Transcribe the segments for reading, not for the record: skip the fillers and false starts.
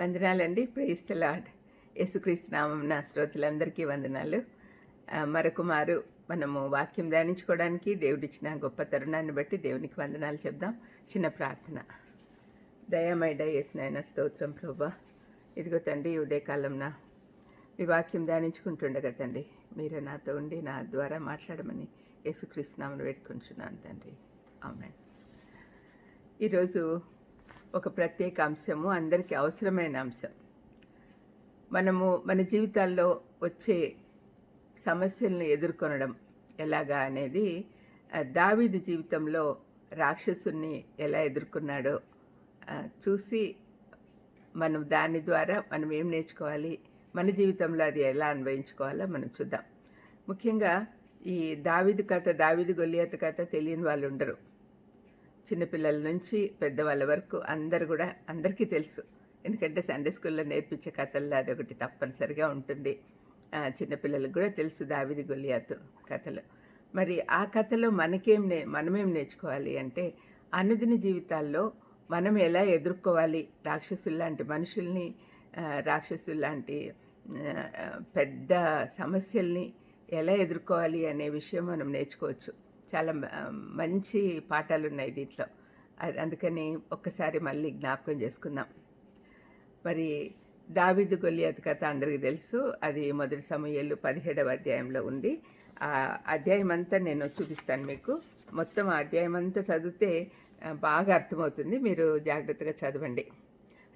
వందనాలండి. Praise the lord. యేసుక్రీస్తు నామమున శ్రోతలందరికీ వందనాలు. మరొక మారు మనము వాక్యం ధ్యానించుకోవడానికి దేవుడిచ్చిన గొప్ప తరుణాన్ని బట్టి దేవునికి వందనాలు చెప్దాం. చిన్న ప్రార్థన. దయామయుడ యేసునాయన స్తోత్రం ప్రభా. ఇదిగో తండ్రి, ఉదయకాలంన మీ వాక్యం ధ్యానించుకుంటుండగా తండ్రి, మీరే నాతో ఉండి నా ద్వారా మాట్లాడమని యేసుక్రీస్తు నామమున వేడుకుంటున్నాను తండ్రి. ఆమేన్. ఈరోజు ఒక ప్రత్యేక అంశము, అందరికీ అవసరమైన అంశం. మనము మన జీవితాల్లో వచ్చే సమస్యలను ఎదుర్కొనడం ఎలాగా అనేది, దావీదు జీవితంలో రాక్షసుని ఎలా ఎదుర్కొన్నాడో చూసి మనం దాని ద్వారా మనం ఏం నేర్చుకోవాలి, మన జీవితంలో అది ఎలా అన్వయించుకోవాలో మనం చూద్దాం. ముఖ్యంగా ఈ దావీదు కథ, దావీదు గొలియాతు కథ తెలియని వాళ్ళు ఉండరు. చిన్నపిల్లల నుంచి పెద్దవాళ్ళ వరకు అందరు కూడా అందరికీ తెలుసు. ఎందుకంటే సండే స్కూల్లో నేర్పించే కథల్లో అదొకటి తప్పనిసరిగా ఉంటుంది. చిన్నపిల్లలకు కూడా తెలుసు దావీదు గొలియాతు కథలు. మరి ఆ కథలో మనమేం నేర్చుకోవాలి అంటే, అనుదిన జీవితాల్లో మనం ఎలా ఎదుర్కోవాలి రాక్షసుల్లాంటి మనుషుల్ని, రాక్షసుల్లాంటి పెద్ద సమస్యల్ని ఎలా ఎదుర్కోవాలి అనే విషయం మనం నేర్చుకోవచ్చు. చాలా మంచి పాఠాలు ఉన్నాయి దీంట్లో. అందుకని ఒక్కసారి మళ్ళీ జ్ఞాపకం చేసుకుందాం. మరి దావీదు గొలియాతు కథ అందరికీ తెలుసు. అది మొదటి సమూయేలు 17వ అధ్యాయంలో ఉంది. ఆ అధ్యాయం అంతా నేను చూపిస్తాను మీకు. మొత్తం ఆ అధ్యాయం అంతా చదివితే బాగా అర్థమవుతుంది. మీరు జాగ్రత్తగా చదవండి.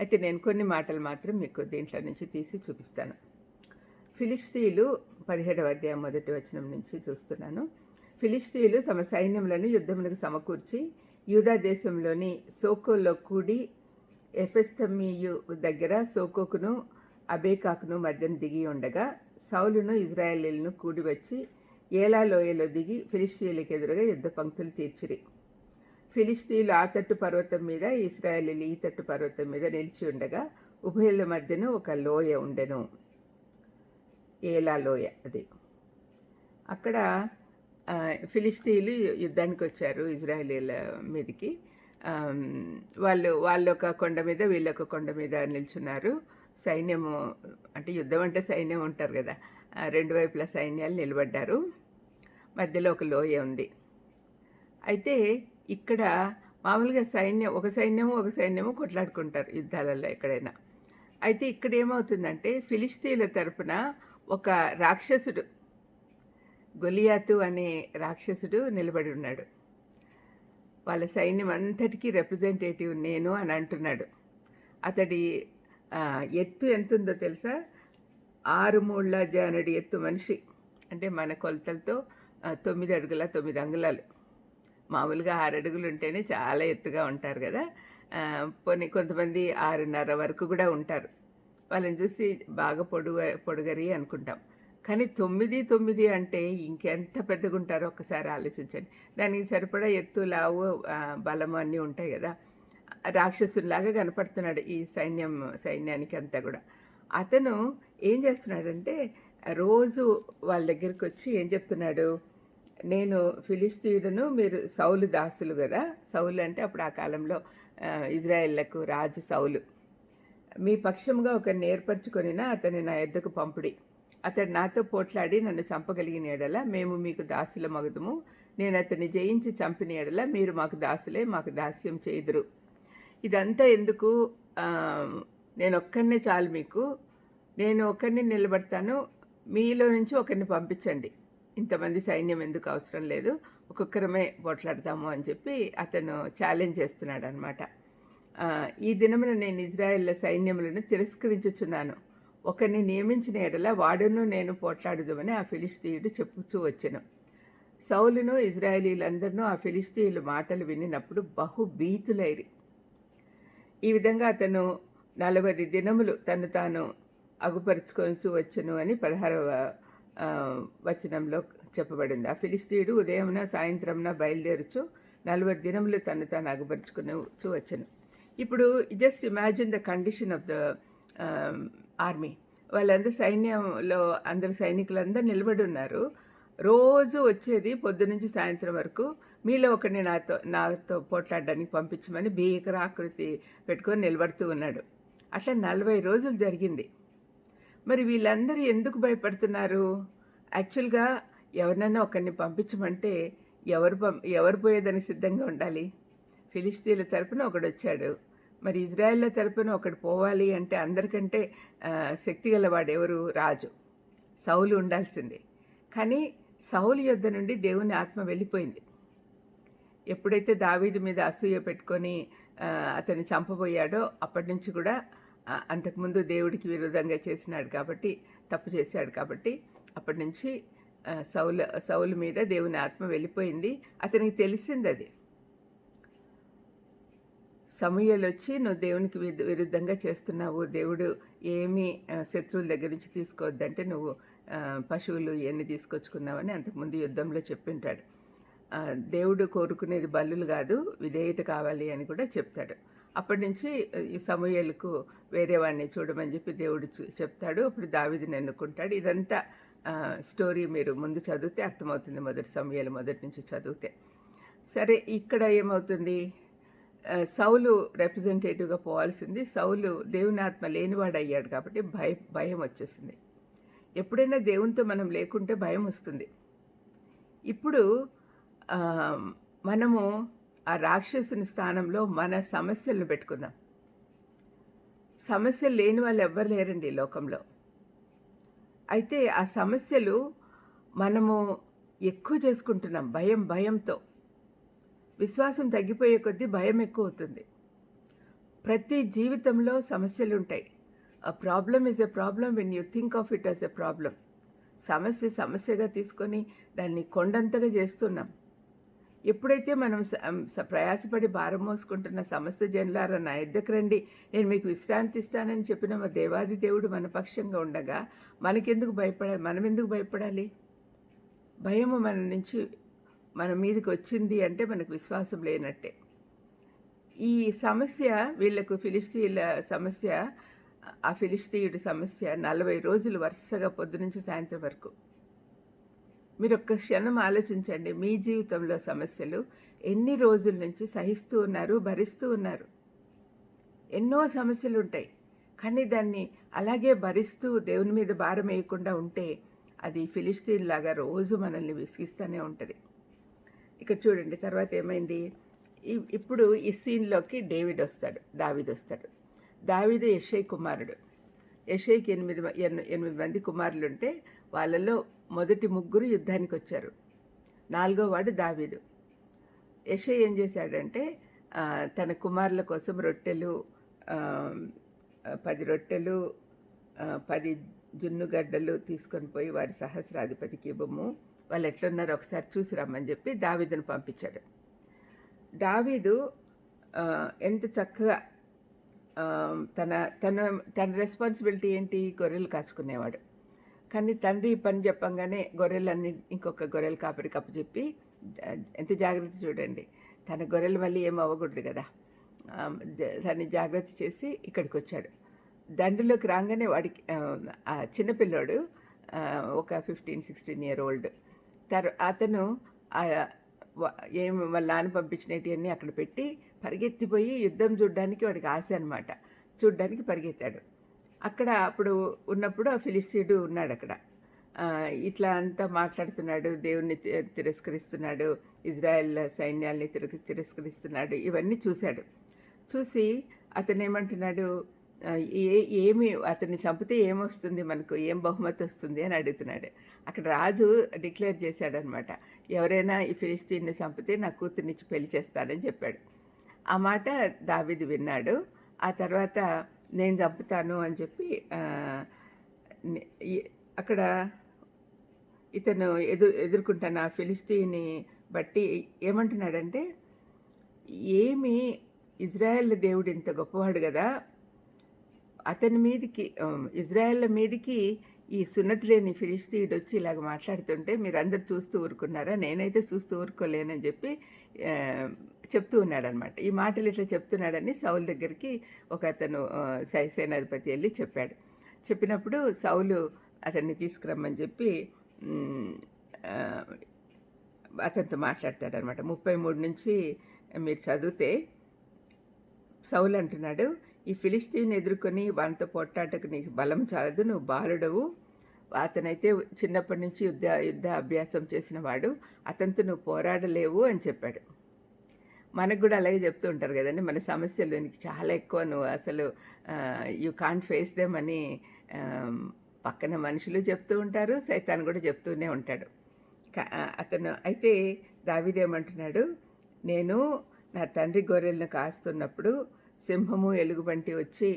అయితే నేను కొన్ని మాటలు మాత్రం మీకు దీంట్లో నుంచి తీసి చూపిస్తాను. ఫిలిష్తీయులు 17వ అధ్యాయం మొదటి వచనం నుంచి చూస్తున్నాను. ఫిలిష్తీయులు తమ సైన్యములను యుద్ధములకు సమకూర్చి యూదా దేశంలోని సోకోలో కూడి ఎఫెస్తమీయు దగ్గర సోకోకును అబేకాకును మధ్యన దిగి ఉండగా, సౌలును ఇజ్రాయేలీలను కూడి వచ్చి ఏలా లోయలో దిగి ఫిలిష్తీయులకు ఎదురుగా యుద్ధ పంక్తులు తీర్చిరి. ఫిలిష్తీయులు ఆ తట్టు పర్వతం మీద, ఇజ్రాయేలీలు ఈ తట్టు పర్వతం మీద నిలిచి ఉండగా, ఉభయుల మధ్యన ఒక లోయ ఉండెను. ఏలా లోయ అది. అక్కడ ఫిలిష్తీయులు యుద్ధానికి వచ్చారు ఇజ్రాయేలీల మీదకి. వాళ్ళు ఒక కొండ మీద, వీళ్ళొక కొండ మీద నిల్చున్నారు. సైన్యము అంటే యుద్ధం అంటే సైన్యం ఉంటారు కదా, రెండు వైపుల సైన్యాలు నిలబడ్డారు. మధ్యలో ఒక లోయ ఉంది. అయితే ఇక్కడ మామూలుగా ఒక సైన్యము కొట్లాడుకుంటారు యుద్ధాలలో ఎక్కడైనా. అయితే ఇక్కడ ఏమవుతుందంటే, ఫిలిష్తీయుల తరపున ఒక రాక్షసుడు, గొలియాతు అనే రాక్షసుడు నిలబడి ఉన్నాడు. వాళ్ళ సైన్యం అంతటికీ రిప్రజెంటేటివ్ నేను అని అంటున్నాడు. అతడి ఎత్తు ఎంత ఉందో తెలుసా? 6 మూళ్ళ జానడి ఎత్తు మనిషి. అంటే మన కొలతలతో 9 అడుగుల 9 అంగుళాలు. మామూలుగా 6 అడుగులు ఉంటేనే చాలా ఎత్తుగా ఉంటారు కదా. కొంతమంది 6.5 వరకు కూడా ఉంటారు. వాళ్ళని చూసి బాగా పొడుగరి అనుకుంటాం. కానీ 9 అంటే ఇంకెంత పెద్దగా ఉంటారో ఒక్కసారి ఆలోచించండి. దానికి సరిపడా ఎత్తు, లావు, బలము అన్నీ ఉంటాయి కదా. రాక్షసులాగా కనపడుతున్నాడు ఈ సైన్యానికి అంతా కూడా. అతను ఏం చేస్తున్నాడంటే, రోజు వాళ్ళ దగ్గరికి వచ్చి ఏం చెప్తున్నాడు, నేను ఫిలిష్తీయుడును, మీరు సౌలు దాసులు కదా. సౌలు అంటే అప్పుడు ఆ కాలంలో ఇజ్రాయేళ్లకు రాజు సౌలు. మీ పక్షంగా ఒకరిని ఏర్పరచుకొనినా అతని నా యొద్దకు పంపుడి. అతడు నాతో పోట్లాడి నన్ను చంపగలిగిన ఎడల మేము మీకు దాసుల మగుదుము. నేను అతన్ని జయించి చంపిన ఎడల మీరు మాకు దాసులే, మాకు దాస్యం చేయుదురు. ఇదంతా ఎందుకు? నేను ఒక్కరినే చాలు మీకు. నేను ఒక్కరిని నిలబడతాను, మీలో నుంచి ఒకరిని పంపించండి. ఇంతమంది సైన్యం ఎందుకు అవసరం లేదు, ఒక్కొక్కరమే పోట్లాడతాము అని చెప్పి అతను ఛాలెంజ్ చేస్తున్నాడు అనమాట. ఈ దినమున నేను ఇజ్రాయేళ్ల సైన్యములను తిరస్కరించుచున్నాను. ఒకరిని నియమించిన ఎడల వాడును నేను పోట్లాడుదామని ఆ ఫిలిష్తీయుడు చెప్పుచూ వచ్చెను. సౌలును ఇజ్రాయేలీలందరినూ ఆ ఫిలిష్తీయుల మాటలు వినినప్పుడు బహుభీతులైరి. ఈ విధంగా అతను 40 దినములు తను తాను అగుపరుచుకొనుచూ వచ్చెను అని 16వ వచనంలో చెప్పబడింది. ఆ ఫిలిష్తీయుడు ఉదయమున సాయంత్రమున బయలుదేరుచు 40 దినములు తను తాను అగుపరుచుకొనుచూ వచ్చెను. ఇప్పుడు just imagine the condition of the army. వాళ్ళందరూ సైన్యంలో అందరు సైనికులందరూ నిలబడి ఉన్నారు. రోజు వచ్చేది పొద్దునుంచి సాయంత్రం వరకు, మీలో ఒకరిని నాతో పోట్లాడడానికి పంపించమని భీకరాకృతి పెట్టుకొని నిలబడుతూ ఉన్నాడు. అట్లా 40 రోజులు జరిగింది. మరి వీళ్ళందరూ ఎందుకు భయపడుతున్నారు? యాక్చువల్‌గా ఎవరినైనా ఒకరిని పంపించమంటే ఎవరు పోయేదానికి సిద్ధంగా ఉండాలి? ఫిలిష్తీయుల తరపున ఒకడొచ్చాడు. మరి ఇజ్రాయేళ్ల తరపున ఒకడు పోవాలి అంటే అందరికంటే శక్తిగలవాడెవరు? రాజు. సౌలు ఉండాల్సిందే. కానీ సౌలు యొద్ద నుండి దేవుని ఆత్మ వెళ్ళిపోయింది. ఎప్పుడైతే దావీదు మీద అసూయ పెట్టుకొని అతన్ని చంపబోయాడో అప్పటి నుంచి కూడా అంతకుముందు దేవుడికి విరుద్ధంగా చేసినాడు కాబట్టి, తప్పు చేశాడు కాబట్టి అప్పటి నుంచి సౌలు మీద దేవుని ఆత్మ వెళ్ళిపోయింది. అతనికి తెలిసింది అది. సమూయేలు వచ్చి నువ్వు దేవునికి విరుద్ధంగా చేస్తున్నావు, దేవుడు ఏమీ శత్రువుల దగ్గర నుంచి తీసుకోవద్దంటే నువ్వు పశువులు ఇవన్నీ తీసుకొచ్చుకున్నావని అంతకుముందు యుద్ధంలో చెప్పింటాడు. దేవుడు కోరుకునేది బలులు కాదు, విధేయత కావాలి అని కూడా చెప్తాడు. అప్పటి నుంచి ఈ సమూయేలుకు వేరే వాడిని చూడమని చెప్పి దేవుడు చెప్తాడు. అప్పుడు దావీదుని ఎన్నుకుంటాడు. ఇదంతా స్టోరీ మీరు ముందు చదివితే అర్థమవుతుంది, మొదటి సమూయేలు మొదటి నుంచి చదివితే. సరే, ఇక్కడ ఏమవుతుంది? సౌలు రిప్రజెంటేటివ్గా పోవాల్సింది. సౌలు దేవుని ఆత్మ లేనివాడు అయ్యాడు కాబట్టి భయం వచ్చేసింది. ఎప్పుడైనా దేవునితో మనం లేకుంటే భయం వస్తుంది. ఇప్పుడు మనము ఆ రాక్షసుని స్థానంలో మన సమస్యలను పెట్టుకుందాం. సమస్యలు లేని వాళ్ళు ఎవ్వరు లేరండి ఈ లోకంలో. అయితే ఆ సమస్యలు మనము ఎక్కువ చేసుకుంటున్నాం భయంతో. విశ్వాసం తగ్గిపోయే కొద్దీ భయం ఎక్కువ అవుతుంది. ప్రతి జీవితంలో సమస్యలు ఉంటాయి. A problem is a problem when you think of it as a problem. సమస్యగా తీసుకొని దాన్ని కొండంతగా చేస్తున్నాం. ఎప్పుడైతే మనం ప్రయాసపడి భారం మోసుకుంటున్న సమస్త జనులారా నా యొద్దకు రండి, నేను మీకు విశ్రాంతి ఇస్తానని చెప్పిన మా దేవాది దేవుడు మన పక్షంగా ఉండగా మనం ఎందుకు భయపడాలి? భయము మన మీదకి వచ్చింది అంటే మనకు విశ్వాసం లేనట్టే. ఈ సమస్య వీళ్లకు ఫిలిస్తీయుల సమస్య, ఆ ఫిలిస్తీయుడి సమస్య 40 రోజులు వరుసగా పొద్దునుంచి సాయంత్రం వరకు. మీరు ఒక్క క్షణం ఆలోచించండి, మీ జీవితంలో సమస్యలు ఎన్ని రోజుల నుంచి సహిస్తూ ఉన్నారు, భరిస్తూ ఉన్నారు. ఎన్నో సమస్యలు ఉంటాయి, కానీ దాన్ని అలాగే భరిస్తూ దేవుని మీద భారం వేయకుండా ఉంటే అది ఫిలిస్తీన్ లాగా రోజు మనల్ని విసిగిస్తూనే ఉంటుంది. ఇక్కడ చూడండి తర్వాత ఏమైంది. ఇప్పుడు ఈ సీన్లోకి దావీదు వస్తాడు. దావీదు యెషై కుమారుడు. యెషైకి 8 మంది కుమారులు ఉంటే వాళ్ళలో మొదటి 3 యుద్ధానికి వచ్చారు. 4వ వాడు దావీదు. యెషై ఏం చేశాడంటే తన కుమారుల కోసం 10 రొట్టెలు 10 జున్నుగడ్డలు తీసుకొని పోయి వారి సహస్రాధిపతికి ఇవ్వము, వాళ్ళు ఎట్లున్నారో ఒకసారి చూసి రమ్మని చెప్పి దావీదును పంపించాడు. దావీదు ఎంత చక్కగా తన రెస్పాన్సిబిలిటీ ఏంటి? గొర్రెలు కాసుకునేవాడు. కానీ తండ్రి పని చెప్పంగానే గొర్రెలన్నీ ఇంకొక గొర్రెల కాపరికి అప్పచెప్పి ఎంత జాగ్రత్త చూడండి. తన గొర్రెలు మళ్ళీ ఏం అవ్వకూడదు కదా, దాన్ని జాగ్రత్త చేసి ఇక్కడికి వచ్చాడు. దండులోకి రాగానే వాడికి ఆ చిన్నపిల్లోడు ఒక 15-16 year old అతను వాళ్ళ నాన్న పంపించినవన్నీ అక్కడ పెట్టి పరిగెత్తిపోయి యుద్ధం చూడడానికి వాడికి ఆశ అనమాట. చూడ్డానికి పరిగెత్తాడు. అప్పుడు ఉన్నప్పుడు ఆ ఫిలిస్తీయుడు ఉన్నాడు అక్కడ. ఇట్లా అంతా మాట్లాడుతున్నాడు, దేవుణ్ణి తిరస్కరిస్తున్నాడు, ఇజ్రాయెల్ సైన్యాల్ని తిరస్కరిస్తున్నాడు. ఇవన్నీ చూసి అతను ఏమంటున్నాడు, అతన్ని చంపితే ఏమొస్తుంది, మనకు ఏం బహుమతి వస్తుంది అని అడుగుతున్నాడు. అక్కడ రాజు డిక్లేర్ చేశాడనమాట, ఎవరైనా ఈ ఫిలిస్తీన్ని చంపితే నా కూతుర్నిచ్చి పెళ్లి చేస్తానని చెప్పాడు. ఆ మాట దావీదు విన్నాడు. ఆ తర్వాత నేను చంపుతాను అని చెప్పి అక్కడ ఇతను ఎదుర్కొంటున్న ఫిలిస్తీన్ని బట్టి ఏమంటున్నాడంటే, ఏమి ఇజ్రాయెల్ దేవుడు ఇంత గొప్పవాడు కదా, అతని మీదికి ఇజ్రాయెల్ మీదికి ఈ సున్నతి లేని ఫిలిస్తీయుడు వచ్చి ఇలాగ మాట్లాడుతుంటే మీరందరూ చూస్తూ ఊరుకున్నారా? నేనైతే చూస్తూ ఊరుకోలేనని చెప్పి చెప్తూ ఉన్నాడనమాట. ఈ మాటలు ఇట్లా చెప్తున్నాడని సౌలు దగ్గరికి ఒక అతను సేనాధిపతి వెళ్ళి చెప్పినప్పుడు సౌలు అతన్ని తీసుకురమ్మని చెప్పి అతనితో మాట్లాడతాడనమాట. 33 నుంచి మీరు చదివితే సౌలు అంటున్నాడు, ఈ ఫిలిస్తీన్ ఎదుర్కొని వానితో పోట్లాటకు నీకు బలం చాలదు, నువ్వు బాలుడవు. అతనైతే చిన్నప్పటి నుంచి యుద్ధ అభ్యాసం చేసిన వాడు, అతనితో నువ్వు పోరాడలేవు అని చెప్పాడు. మనకు కూడా అలాగే చెప్తూ ఉంటారు కదండి, మన సమస్యలు నీకు చాలా ఎక్కువ, నువ్వు అసలు యూ కాంట్ ఫేస్ దెమ్ అని పక్కన మనుషులు చెప్తూ ఉంటారు, సైతాన్ కూడా చెప్తూనే ఉంటాడు. అతను అయితే దావీదేమంటున్నాడు, నేను నా తండ్రి గొర్రెలను కాస్తున్నప్పుడు సింహము ఎలుగుబంటి వచ్చి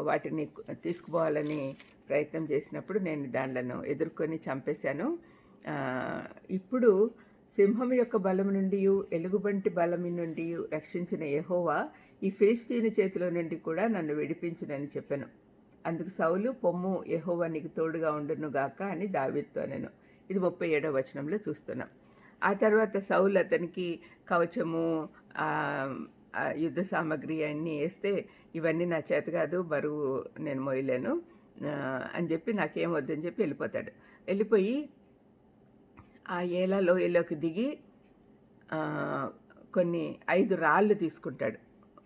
వాటిని తీసుకుపోవాలని ప్రయత్నం చేసినప్పుడు నేను దానిలను ఎదుర్కొని చంపేశాను. ఇప్పుడు సింహం యొక్క బలం నుండి ఎలుగుబంటి బలం నుండి రక్షించిన యెహోవా ఈ ఫిలిష్తీయుని చేతిలో నుండి కూడా నన్ను విడిపించునని చెప్పాను. అందుకు సౌలు, పొమ్ము, యెహోవా నీకు తోడుగా ఉండునుగాక అని దావీదుతో నేను. ఇది 37వ వచనంలో చూస్తున్నాం. ఆ తర్వాత సౌలు అతనికి కవచము, యుద్ధ సామాగ్రి అన్నీ వేస్తే, ఇవన్నీ నా చేత కాదు, బరువు నేను మోయలేను అని చెప్పి, నాకేం వద్దని చెప్పి వెళ్ళిపోతాడు. వెళ్ళిపోయి ఆ ఏలా లోయలోకి దిగి కొన్ని 5 రాళ్ళు తీసుకుంటాడు,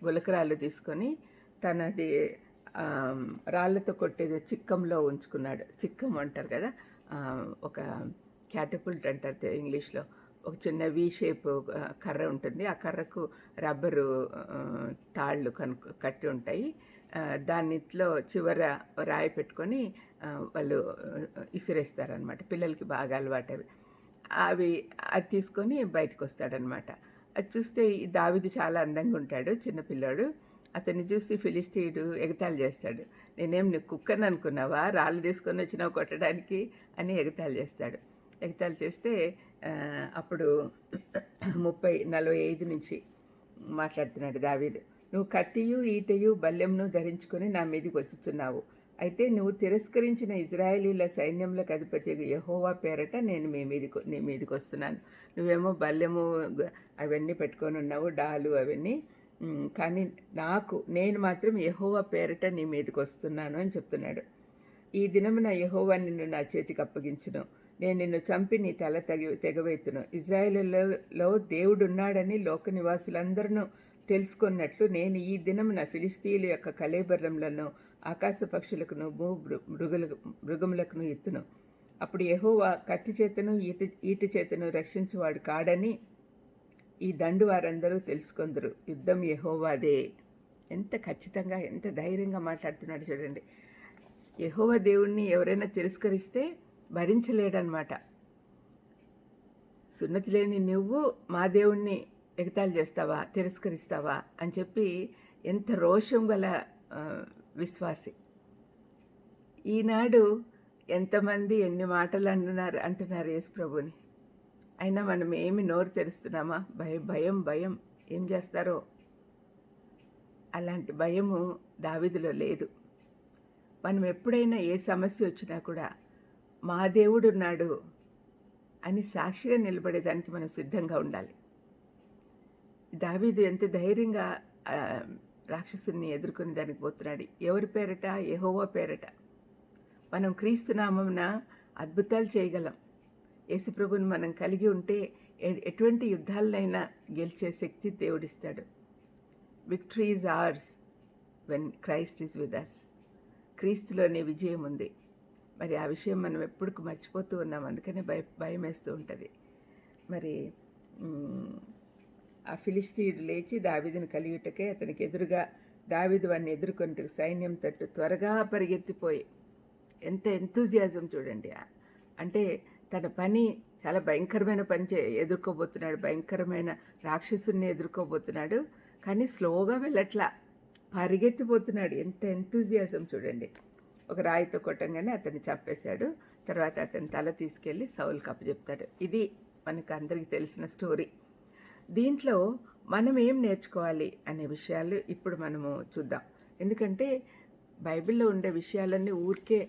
గులకరాళ్ళు తీసుకొని తనది రాళ్ళతో కొట్టేది చిక్కంలో ఉంచుకున్నాడు. చిక్కం అంటారు కదా, ఒక క్యాటపుల్ట్ అంటారు ఇంగ్లీష్లో. ఒక చిన్న వి షేప్ కర్ర ఉంటుంది, ఆ కర్రకు రబ్బరు తాళ్ళు కట్టి ఉంటాయి. దానిలో చివర రాయి పెట్టుకొని వాళ్ళు ఇసిరేస్తారనమాట. పిల్లలకి బాగా అలవాటు అది తీసుకొని బయటకు వస్తాడనమాట. అది చూస్తే దావీదు చాలా అందంగా ఉంటాడు, చిన్నపిల్లాడు. అతన్ని చూసి ఫిలిస్తీయుడు ఎగతాళి చేస్తాడు. నేనేం నీ కుక్కని అనుకున్నావా, రాళ్ళు తీసుకొని వచ్చినావు కొట్టడానికి అని ఎగతాళి చేస్తాడు. ఎగతాళి చేస్తే అప్పుడు 45 నుంచి మాట్లాడుతున్నాడు దావీదు. నువ్వు కత్తియు, ఈటయు, బల్లెంను ధరించుకొని నా మీదకి వచ్చుచున్నావు. అయితే నువ్వు తిరస్కరించిన ఇజ్రాయేలీల సైన్యములకు అధిపతి యెహోవా పేరట నేను నీ మీదకి వస్తున్నాను. నువ్వేమో బల్లెము అవన్నీ పెట్టుకొని ఉన్నావు, డాలు అవన్నీ, కానీ నేను మాత్రం యెహోవా పేరట నీ మీదకి వస్తున్నాను అని చెప్తున్నాడు. ఈ దినమున యెహోవా నిన్ను నా చేతికి అప్పగించును, నేను నిన్ను చంపి నీ తల తెగవేతును. ఇజ్రాయేలులో దేవుడున్నాడని లోక నివాసులందరూ తెలుసుకున్నట్లు నేను ఈ దినమున ఫిలిస్తీయుల యొక్క కళేబరములను, ఆకాశ పక్షులకును, మృగములకును ఎత్తును. అప్పుడు యెహోవా కత్తి చేతను ఈటి చేతను రక్షించువాడు కాడని ఈ దండు వారందరూ తెలుసుకొందరు. యుద్ధం యెహోవాదే. ఎంత ఖచ్చితంగా, ఎంత ధైర్యంగా మాట్లాడుతున్నాడు చూడండి. యెహోవా దేవుణ్ణి ఎవరైనా తిరస్కరిస్తే భరించలేడనమాట. సున్నతి లేని నువ్వు మా దేవుణ్ణి ఎగతాళి చేస్తావా, తిరస్కరిస్తావా అని చెప్పి ఎంత రోషం గల విశ్వాసి. ఈనాడు ఎంతమంది ఎన్ని మాటలు అంటున్నారు యేసు ప్రభుని, అయినా మనం ఏమి నోరు తెరుస్తున్నామా? భయం ఏం చేస్తారో. అలాంటి భయము దావీదులో లేదు. మనం ఎప్పుడైనా ఏ సమస్య వచ్చినా కూడా మా దేవుడు ఉన్నాడు అని సాక్షిగా నిలబడేదానికి మనం సిద్ధంగా ఉండాలి. దావీదు ఎంత ధైర్యంగా రాక్షసుని ఎదుర్కొని దానికి పోతున్నాడు. ఎవరి పేరట? యెహోవా పేరట. మనం క్రీస్తు నామమున అద్భుతాలు చేయగలం. యేసుప్రభుని మనం కలిగి ఉంటే ఎటువంటి యుద్ధాలనైనా గెలిచే శక్తి దేవుడిస్తాడు. Victory is ours when Christ is with us. క్రీస్తులోనే విజయం ఉంది. మరి ఆ విషయం మనం ఎప్పుడు మర్చిపోతూ ఉన్నాం, అందుకనే భయం వేస్తూ ఉంటుంది. మరి ఆ ఫిలిస్తీయుడు లేచి దావీదుని కలియుటకే అతనికి ఎదురుగా దావీదు వాడిని ఎదుర్కొంటూ సైన్యం తట్టు త్వరగా పరిగెత్తిపోయి, ఎంత ఎంతూజియాజం చూడండి. అంటే తన పని చాలా భయంకరమైన పని ఎదుర్కోబోతున్నాడు, భయంకరమైన రాక్షసుని ఎదుర్కోబోతున్నాడు, కానీ స్లోగా వెళ్ళట్లా, పరిగెత్తిపోతున్నాడు. ఎంత ఎంతూజియాజం చూడండి. ఒక రాయితో కొట్టంగానే అతన్ని చంపేశాడు. తర్వాత అతని తల తీసుకెళ్ళి సౌలుకి అప్పచెప్తాడు. ఇది మనకు అందరికీ తెలిసిన స్టోరీ. దీంట్లో మనం ఏం నేర్చుకోవాలి అనే విషయాలు ఇప్పుడు మనము చూద్దాం. ఎందుకంటే బైబిల్లో ఉండే విషయాలన్నీ ఊరికే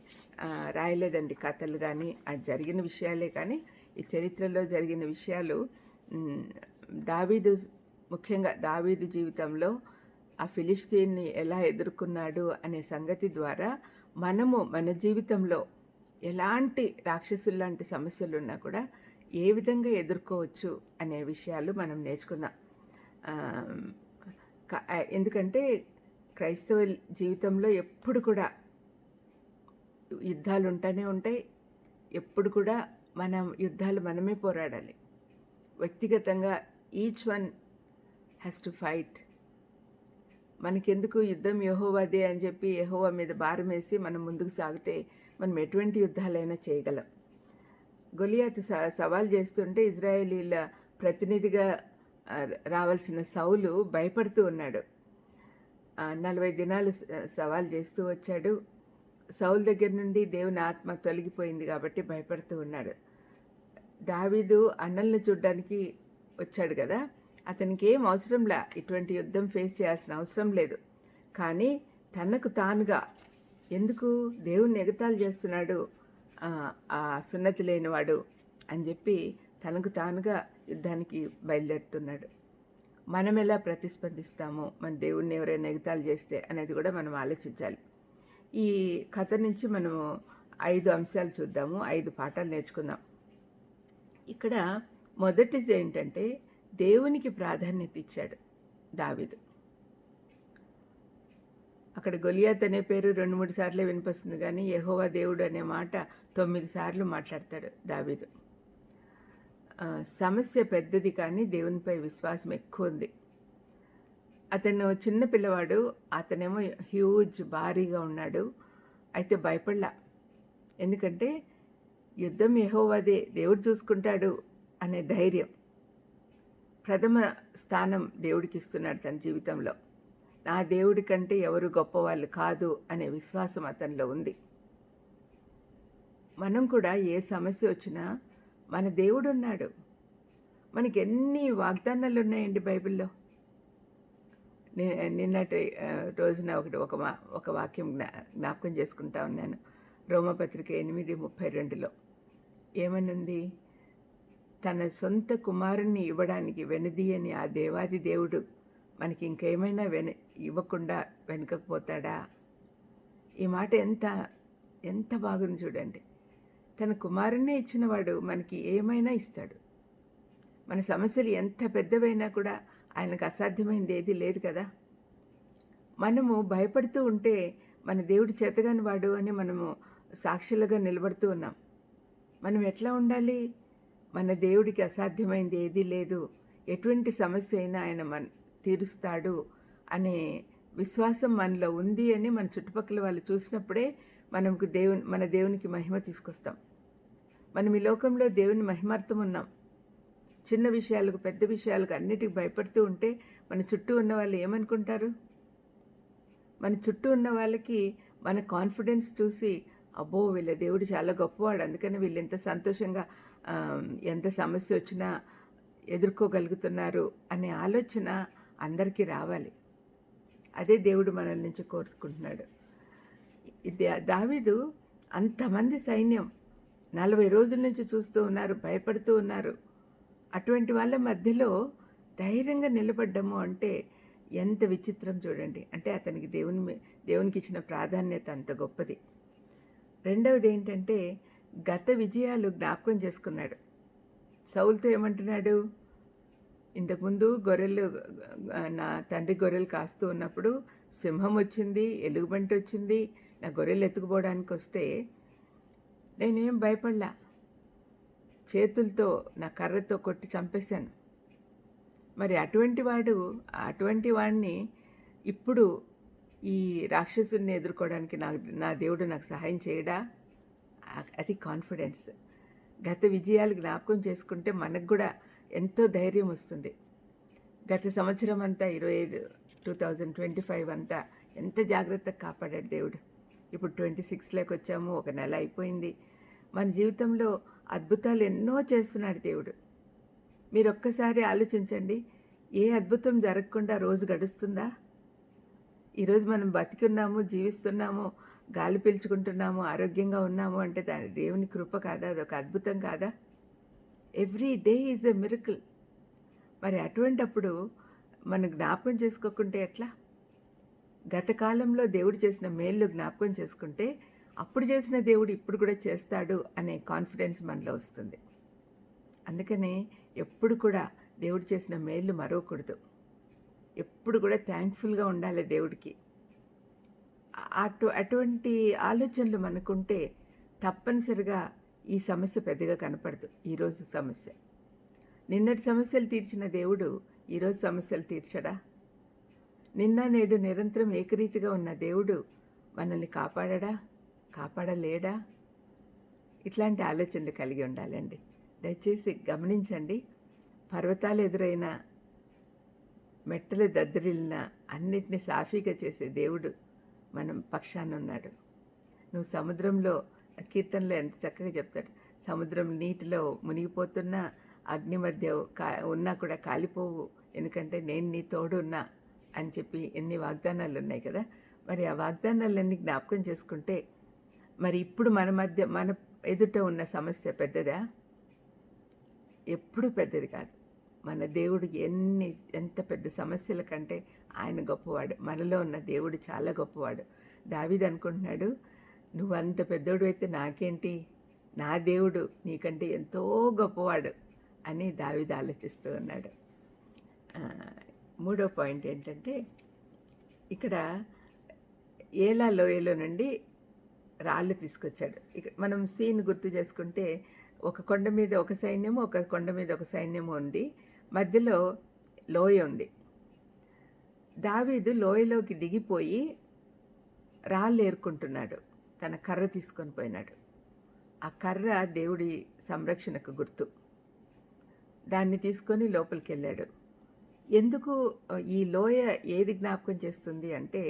రాయలేదండి, కథలు కానీ అది జరిగిన విషయాలే. కానీ ఈ చరిత్రలో జరిగిన విషయాలు ముఖ్యంగా దావీదు జీవితంలో ఆ ఫిలిస్తీన్ని ఎలా ఎదుర్కొన్నాడు అనే సంగతి ద్వారా మనము మన జీవితంలో ఎలాంటి రాక్షసుల్లాంటి సమస్యలు ఉన్నా కూడా ఏ విధంగా ఎదుర్కోవచ్చు అనే విషయాలు మనం నేర్చుకుందాం. ఎందుకంటే క్రైస్తవ జీవితంలో ఎప్పుడు కూడా యుద్ధాలు ఉంటూనే ఉంటాయి. ఎప్పుడు కూడా యుద్ధాలు మనమే పోరాడాలి. వ్యక్తిగతంగా each one has to fight. మనకెందుకు యుద్ధం యెహోవాదే అని చెప్పి యెహోవా మీద భారం వేసి మనం ముందుకు సాగితే మనం ఎటువంటి యుద్ధాలైనా చేయగలం. గొలియాతు సవాల్ చేస్తుంటే ఇజ్రాయేలీల ప్రతినిధిగా రావాల్సిన సౌలు భయపడుతూ ఉన్నాడు. 40 దినాలు సవాల్ చేస్తూ వచ్చాడు. సౌలు దగ్గర నుండి దేవుని ఆత్మ తొలగిపోయింది కాబట్టి భయపడుతూ ఉన్నాడు. దావీదు అన్నలను చూడ్డానికి వచ్చాడు కదా, అతనికి ఏం అవసరంలా, ఇటువంటి యుద్ధం ఫేస్ చేయాల్సిన అవసరం లేదు. కానీ తనకు తానుగా ఎందుకు దేవుణ్ణి ఎగతాళి చేస్తున్నాడు ఆ సున్నతి లేనివాడు అని చెప్పి తనకు తానుగా యుద్ధానికి బయలుదేరుతున్నాడు. మనం ఎలా ప్రతిస్పందిస్తామో మన దేవుణ్ణి ఎవరైనా ఎగతాళి చేస్తే అనేది కూడా మనం ఆలోచించాలి. ఈ కథ నుంచి మనము 5 అంశాలు చూద్దాము, 5 పాఠాలు నేర్చుకుందాం. ఇక్కడ మొదటిది ఏంటంటే దేవునికి ప్రాధాన్యత ఇచ్చాడు దావీదు. అక్కడ గొలియాత్ అనే పేరు 2-3 సార్లే వినిపిస్తుంది, కానీ యెహోవా దేవుడు అనే మాట 9 సార్లు మాట్లాడతాడు దావీదు. సమస్య పెద్దది, కానీ దేవునిపై విశ్వాసం ఎక్కువ ఉంది. అతను చిన్న పిల్లవాడు, అతనేమో హ్యూజ్ భారీగా ఉన్నాడు. అయితే భయపడలా, ఎందుకంటే యుద్ధం యెహోవాదే, దేవుడు చూసుకుంటాడు అనే ధైర్యం. ప్రథమ స్థానం దేవుడికి ఇస్తున్నాడు తన జీవితంలో. నా దేవుడి కంటే ఎవరు గొప్పవాళ్ళు కాదు అనే విశ్వాసం అతనిలో ఉంది. మనం కూడా ఏ సమస్య వచ్చినా మన దేవుడు ఉన్నాడు. మనకి ఎన్ని వాగ్దానాలు ఉన్నాయండి బైబిల్లో. నిన్నటి రోజున ఒక వాక్యం జ్ఞాపకం చేసుకుంటా ఉన్నాను. రోమపత్రిక 8:32లో ఏమనుంది? తన సొంత కుమారుణ్ణి ఇవ్వడానికి వెనుదీయని ఆ దేవాది దేవుడు మనకి ఇంకేమైనా ఇవ్వకుండా వెనుకపోతాడా? ఈ మాట ఎంత బాగుంది చూడండి. తన కుమారుణ్ణే ఇచ్చినవాడు మనకి ఏమైనా ఇస్తాడు. మన సమస్యలు ఎంత పెద్దవైనా కూడా ఆయనకు అసాధ్యమైంది ఏది లేదు కదా. మనము భయపడుతూ ఉంటే మన దేవుడు చేతగాని వాడు అని మనము సాక్షులుగా నిలబడుతూ ఉన్నాం. మనం ఎట్లా ఉండాలి? మన దేవుడికి అసాధ్యమైంది ఏదీ లేదు, ఎటువంటి సమస్య అయినా ఆయన తీరుస్తాడు అనే విశ్వాసం మనలో ఉంది అని మన చుట్టుపక్కల వాళ్ళు చూసినప్పుడే మన దేవునికి మహిమ తీసుకొస్తాం. మనం ఈ లోకంలో దేవుని మహిమార్థం ఉన్నాం. చిన్న విషయాలకు పెద్ద విషయాలకు అన్నిటికి భయపడుతూ ఉంటే మన చుట్టూ ఉన్న వాళ్ళు ఏమనుకుంటారు? మన చుట్టూ ఉన్న వాళ్ళకి మన కాన్ఫిడెన్స్ చూసి, అబ్బో వీళ్ళ దేవుడు చాలా గొప్పవాడు, అందుకని వీళ్ళు ఎంత సంతోషంగా ఎంత సమస్య వచ్చినా ఎదుర్కోగలుగుతున్నారు అనే ఆలోచన అందరికీ రావాలి. అదే దేవుడు మనల నుంచి కోరుకుంటున్నాడు. దావీదు అంతమంది సైన్యం 40 రోజుల నుంచి చూస్తూ ఉన్నారు, భయపడుతూ ఉన్నారు. అటువంటి వాళ్ళ మధ్యలో ధైర్యంగా నిలబడ్డము అంటే ఎంత విచిత్రం చూడండి. అంటే అతనికి దేవునికి ఇచ్చిన ప్రాధాన్యత అంత గొప్పది. రెండవది ఏంటంటే గత విజయాలు జ్ఞాపకం చేసుకున్నాడు. సౌలుతో ఏమంటున్నాడు? ఇంతకుముందు నా తండ్రి గొర్రెలు కాస్తూ ఉన్నప్పుడు సింహం వచ్చింది, ఎలుగుబంటి వచ్చింది, నా గొర్రెలు ఎత్తుకుపోవడానికి వస్తే నేనేం భయపడలా, చేతులతో నా కర్రతో కొట్టి చంపేశాను. మరి అటువంటి వాడిని ఇప్పుడు ఈ రాక్షసుని ఎదుర్కోవడానికి నా దేవుడు నాకు సహాయం చేయడా? అది కాన్ఫిడెన్స్. గత విజయాలు జ్ఞాపకం చేసుకుంటే మనకు కూడా ఎంతో ధైర్యం వస్తుంది. గత సంవత్సరం అంతా 2025 అంతా ఎంత జాగ్రత్తగా కాపాడాడు దేవుడు. ఇప్పుడు 26లోకి వచ్చాము, ఒక నెల అయిపోయింది. మన జీవితంలో అద్భుతాలు ఎన్నో చేస్తున్నాడు దేవుడు. మీరు ఒక్కసారి ఆలోచించండి, ఏ అద్భుతం జరగకుండా రోజు గడుస్తుందా? ఈరోజు మనం బతికున్నాము, జీవిస్తున్నాము, గాలి పీల్చుకుంటున్నాము, ఆరోగ్యంగా ఉన్నాము అంటే దాని దేవుని కృప కాదా? అదొక అద్భుతం కాదా? Every day is a miracle. మరి అటువంటప్పుడు మనం జ్ఞాపకం చేసుకోకుంటే ఎట్లా? గత కాలంలో దేవుడు చేసిన మేళ్ళు జ్ఞాపకం చేసుకుంటే అప్పుడు చేసిన దేవుడు ఇప్పుడు కూడా చేస్తాడు అనే కాన్ఫిడెన్స్ మనలో వస్తుంది. అందుకని ఎప్పుడు కూడా దేవుడు చేసిన మేళ్ళు మరవకూడదు. ఎప్పుడు కూడా థ్యాంక్ఫుల్గా ఉండాలి దేవుడికి. అటువంటి ఆలోచనలు మనకుంటే తప్పనిసరిగా ఈ సమస్య పెద్దగా కనపడదు. ఈరోజు సమస్య, నిన్నటి సమస్యలు తీర్చిన దేవుడు ఈరోజు సమస్యలు తీర్చడా? నిన్న నేడు నిరంతరం ఏకరీతిగా ఉన్న దేవుడు మనల్ని కాపాడడా? కాపాడలేడా? ఇట్లాంటి ఆలోచనలు కలిగి ఉండాలండి. దయచేసి గమనించండి. పర్వతాలు ఎదురైన, మెట్టలు దద్దరిల్లిన అన్నిటినీ సాఫీగా చేసే దేవుడు మనం పక్షాన ఉన్నాడు. నువ్వు సముద్రంలో, కీర్తనలో ఎంత చక్కగా చెప్తాడు, సముద్రం నీటిలో మునిగిపోతున్నా, అగ్ని మధ్య ఉన్నా కూడా కాలిపోవు, ఎందుకంటే నేను నీ తోడు ఉన్నా అని చెప్పి ఎన్ని వాగ్దానాలు ఉన్నాయి కదా. మరి ఆ వాగ్దానాలన్నీ జ్ఞాపకం చేసుకుంటే మరి ఇప్పుడు మన ఎదుట ఉన్న సమస్య పెద్దదా? ఎప్పుడు పెద్దది కాదు. మన దేవుడు ఎంత పెద్ద సమస్యల కంటే ఆయన గొప్పవాడు. మనలో ఉన్న దేవుడు చాలా గొప్పవాడు. దావీదు అనుకుంటున్నాడు, నువ్వు అంత పెద్దోడు అయితే నాకేంటి, నా దేవుడు నీకంటే ఎంతో గొప్పవాడు అని దావీదు ఆలోచిస్తూ ఉన్నాడు. మూడో పాయింట్ ఏంటంటే, ఇక్కడ ఏలా లోయలో నుండి రాళ్ళు తీసుకొచ్చాడు. ఇక్కడ మనం సీన్ గుర్తు చేసుకుంటే, ఒక కొండ మీద ఒక సైన్యము, ఒక కొండ మీద ఒక సైన్యము ఉంది, మధ్యలో లోయ ఉంది. దావీదు లోయలోకి దిగిపోయి రాళ్ళు ఏరుకుంటున్నాడు. తన కర్ర తీసుకొని పోయినాడు. ఆ కర్ర దేవుడి సంరక్షణకు గుర్తు. దాన్ని తీసుకొని లోపలికి వెళ్ళాడు. ఎందుకు ఈ లోయ ఏది జ్ఞాపకం చేస్తుంది అంటే,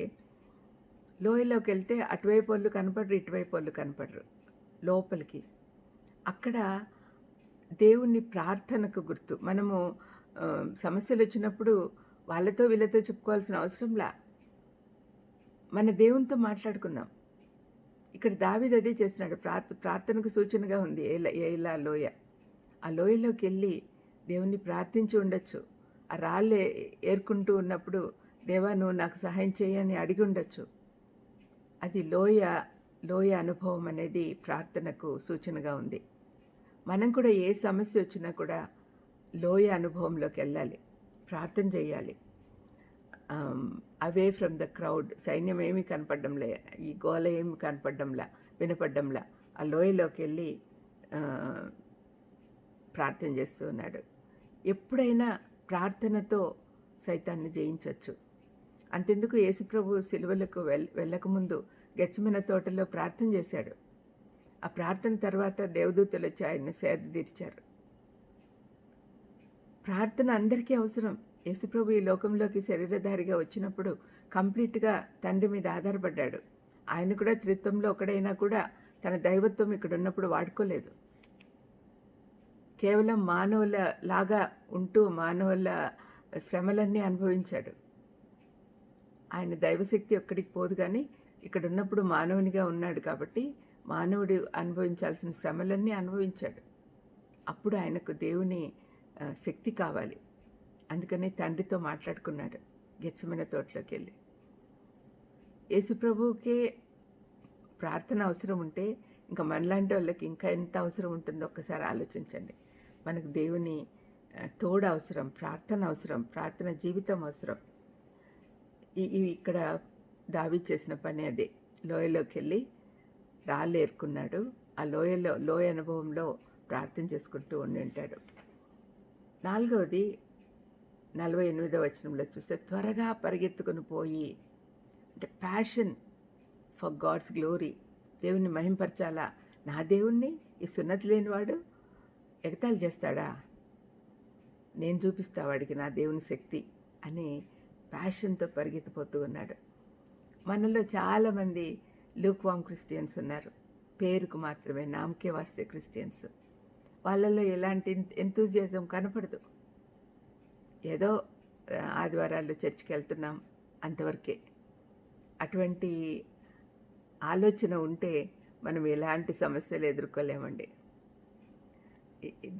లోయలోకి వెళ్తే అటువైపు వాళ్ళు కనపడరు, ఇటువైపు వాళ్ళు కనపడరు. లోపలికి అక్కడ దేవుని ప్రార్థనకు గుర్తు. మనము సమస్యలు వచ్చినప్పుడు వాళ్ళతో వీళ్ళతో చెప్పుకోవాల్సిన అవసరంలా, మన దేవునితో మాట్లాడుకుందాం. ఇక్కడ దావీదు అదే చేసినాడు. ప్రార్థనకు సూచనగా ఉంది ఏలా లోయ. ఆ లోయలోకి వెళ్ళి దేవుణ్ణి ప్రార్థించి ఉండొచ్చు. ఆ రాళ్ళు ఏరుకుంటూ ఉన్నప్పుడు, దేవా నువ్వు నాకు సహాయం చేయని అడిగి ఉండొచ్చు. అది లోయ అనుభవం అనేది ప్రార్థనకు సూచనగా ఉంది. మనం కూడా ఏ సమస్య వచ్చినా కూడా లోయ అనుభవంలోకి వెళ్ళాలి, ప్రార్థన చేయాలి. Away from the crowd. సైన్యం ఏమీ కనపడ్డంలే, ఈ గోల ఏమి వినపడ్డంలా, ఆ లోయలోకి వెళ్ళి ప్రార్థన చేస్తూ ఉన్నాడు. ఎప్పుడైనా ప్రార్థనతో సైతాన్ని జయించవచ్చు. అంతెందుకు యేసుప్రభు సిలువలకు వెళ్ళకముందు గెత్సెమనే తోటలో ప్రార్థన చేశాడు. ఆ ప్రార్థన తర్వాత దేవదూతలు వచ్చి ఆయన్ని సేద తీర్చారు. ప్రార్థన అందరికీ అవసరం. యేసుప్రభు ఈ లోకంలోకి శరీరధారిగా వచ్చినప్పుడు కంప్లీట్గా తండ్రి మీద ఆధారపడ్డాడు. ఆయన కూడా త్రిత్వంలో ఒకడైనా కూడా తన దైవత్వం ఇక్కడ ఉన్నప్పుడు వాడుకోలేదు. కేవలం మానవుల లాగా ఉంటూ మానవుల శ్రమలన్నీ అనుభవించాడు. ఆయన దైవశక్తి ఎక్కడికి పోదు, కానీ ఇక్కడ ఉన్నప్పుడు మానవునిగా ఉన్నాడు కాబట్టి మానవుడు అనుభవించాల్సిన శ్రమలన్నీ అనుభవించాడు. అప్పుడు ఆయనకు దేవుని శక్తి కావాలి. అందుకని తండ్రితో మాట్లాడుకున్నాడు గెత్సెమనే తోటలోకి వెళ్ళి. యేసుప్రభువుకే ప్రార్థన అవసరం ఉంటే ఇంకా మనలాంటి వాళ్ళకి ఇంకా ఎంత అవసరం ఉంటుందో ఒక్కసారి ఆలోచించండి. మనకు దేవుని తోడు అవసరం, ప్రార్థన అవసరం, ప్రార్థన జీవితం అవసరం. ఇక్కడ దావీదు చేసిన పని అదే. లోయలోకి వెళ్ళి రాళ్ళు ఏరుకున్నాడు. ఆ లోయ అనుభవంలో ప్రార్థన చేసుకుంటూ ఉండి ఉంటాడు. 4వది 48వ వచనంలో చూస్తే, త్వరగా పరిగెత్తుకుని పోయి, అంటే ప్యాషన్ ఫర్ గాడ్స్ గ్లోరీ, దేవుణ్ణి మహింపరచాలా. నా దేవుణ్ణి ఈ సున్నతి లేనివాడు ఎగతాళి చేస్తాడా? నేను చూపిస్తా వాడికి నా దేవుని శక్తి అని ప్యాషన్తో పరిగెత్తిపోతూ ఉన్నాడు. మనలో చాలామంది లూక్వామ్ క్రిస్టియన్స్ ఉన్నారు. పేరుకు మాత్రమే, నామకే వాస్తే క్రిస్టియన్స్. వాళ్ళల్లో ఎలాంటి ఎంతూజియాజం కనపడదు. ఏదో ఆదివారాలు చర్చికి వెళ్తున్నాం అంతవరకే. అటువంటి ఆలోచన ఉంటే మనం ఎలాంటి సమస్యలు ఎదుర్కోలేమండి.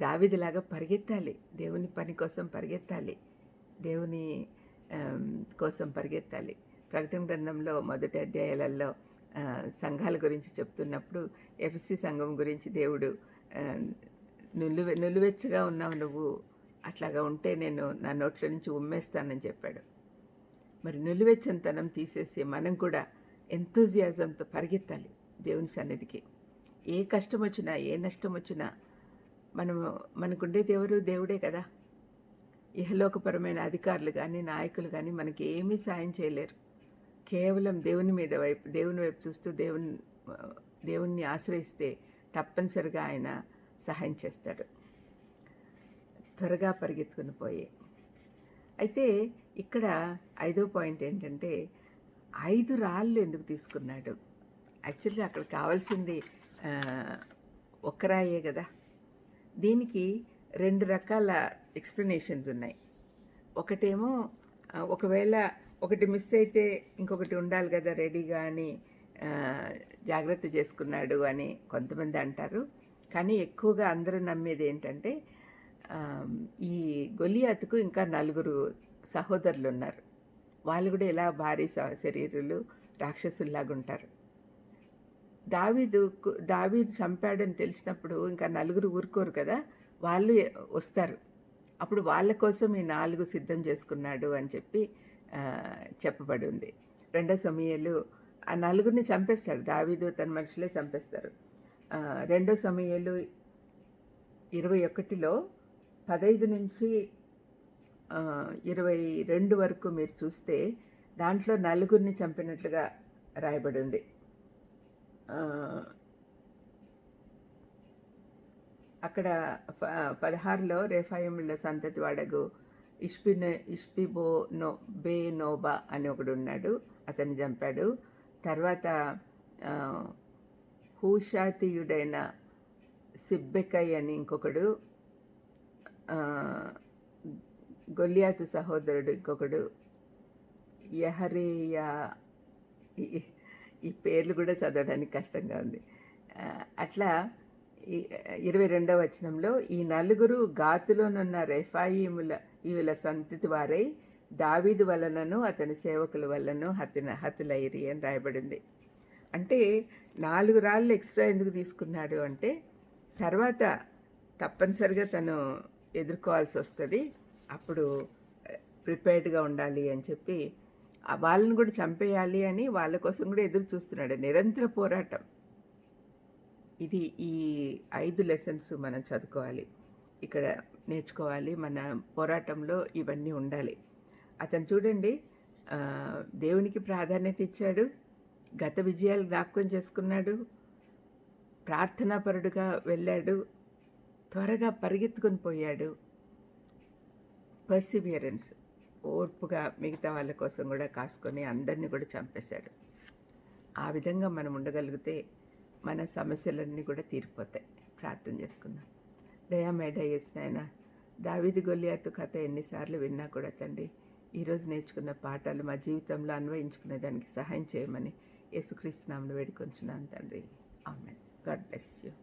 దావీదులాగా పరిగెత్తాలి, దేవుని పని కోసం పరిగెత్తాలి, దేవుని కోసం పరిగెత్తాలి. ప్రకటన గ్రంథంలో మొదటి అధ్యాయాలలో సంఘాల గురించి చెప్తున్నప్పుడు ఎఫెసీ సంఘం గురించి దేవుడు నులివెచ్చగా ఉన్నావు నువ్వు, అట్లాగా ఉంటే నేను నా నోట్ల నుంచి ఉమ్మేస్తానని చెప్పాడు. మరి నులివెచ్చనితనం తీసేసి మనం కూడా ఎంతూజియాజంతో పరిగెత్తాలి దేవుని సన్నిధికి. ఏ కష్టం వచ్చినా, ఏ నష్టం వచ్చినా మనము మనకుండేది ఎవరు? దేవుడే కదా! ఇహలోకపరమైన అధికారులు కానీ, నాయకులు కానీ మనకి ఏమీ సాయం చేయలేరు. కేవలం దేవుని వైపు చూస్తూ దేవుణ్ణి ఆశ్రయిస్తే తప్పనిసరిగా ఆయన సహాయం చేస్తాడు. త్వరగా పరిగెత్తుకుని పోయి. అయితే ఇక్కడ 5వ పాయింట్ ఏంటంటే 5 రాళ్ళు ఎందుకు తీసుకున్నాడు? యాక్చువల్గా అక్కడ కావాల్సింది ఒక్క రాయే కదా. దీనికి 2 రకాల ఎక్స్ప్లెనేషన్స్ ఉన్నాయి. ఒకటేమో ఒకవేళ ఒకటి మిస్ అయితే ఇంకొకటి ఉండాలి కదా రెడీగా అని జాగ్రత్త చేసుకున్నాడు అని కొంతమంది అంటారు. కానీ ఎక్కువగా అందరూ నమ్మేది ఏంటంటే ఈ గొలియాతుకు ఇంకా 4 సహోదరులు ఉన్నారు. వాళ్ళు కూడా ఇలా భారీ శరీరులు, రాక్షసుల్లాగా ఉంటారు. దావీదు చంపాడని తెలిసినప్పుడు ఇంకా 4 ఊరుకోరు కదా, వాళ్ళు వస్తారు. అప్పుడు వాళ్ళ కోసం ఈ 4 సిద్ధం చేసుకున్నాడు అని చెప్పి చెప్పబడి ఉంది. 2 సమూయేలు ఆ 4 చంపేస్తాడు. దావీదు తన మనుషులే చంపేస్తారు. 2 సమూయేలు 21లో 15 నుంచి 22 వరకు మీరు చూస్తే దాంట్లో 4 చంపినట్లుగా రాయబడి ఉంది. అక్కడ 16లో రేఫాయిముల సంతతి వాడగు బేనోబా అని ఒకడు ఉన్నాడు, అతన్ని చంపాడు. తర్వాత హూషాతీయుడైన సిబ్బెకై అని ఇంకొకడు, గొలియాతు సహోదరుడు ఇంకొకడు, యహరేయా, ఈ పేర్లు కూడా చదవడానికి కష్టంగా ఉంది. అట్లా 22వ వచనంలో ఈ 4 గాతులోనున్న రెఫాయీయుల సంతతి వారై దావీదు వలనను అతని సేవకుల వలన హతులైరి అని రాయబడింది. అంటే 4 రాళ్ళు ఎక్స్ట్రా ఎందుకు తీసుకున్నాడు అంటే తర్వాత తప్పనిసరిగా తను ఎదుర్కోవాల్సి వస్తుంది, అప్పుడు ప్రిపేర్డ్గా ఉండాలి అని చెప్పి వాళ్ళని కూడా చంపేయాలి అని వాళ్ళ కోసం కూడా ఎదురు చూస్తున్నాడు. నిరంతర పోరాటం. ఇది ఈ 5 లెసన్స్ మనం చదువుకోవాలి, ఇక్కడ నేర్చుకోవాలి. మన పోరాటంలో ఇవన్నీ ఉండాలి. అతను చూడండి, దేవునికి ప్రాధాన్యత ఇచ్చాడు, గత విజయాలు జ్ఞాపకం చేసుకున్నాడు, ప్రార్థనాపరుడుగా వెళ్ళాడు, త్వరగా పరిగెత్తుకొని పోయాడు. పర్సివియరెన్స్, ఓర్పుగా మిగతా వాళ్ళ కోసం కూడా కాసుకొని అందరినీ కూడా చంపేశాడు. ఆ విధంగా మనం ఉండగలిగితే మన సమస్యలన్నీ కూడా తీరిపోతాయి. ప్రార్థన చేసుకుందాం. దయామేడయ్యేసి నాయన, దావీదు గొలియాతు కథ ఎన్నిసార్లు విన్నా కూడా తండ్రి, ఈరోజు నేర్చుకున్న పాఠాలు మా జీవితంలో అన్వయించుకునే దానికి సహాయం చేయమని యేసుక్రీస్తు నామమున వేడుకొంచున్నాను తండ్రి. ఆమేన్. God bless you.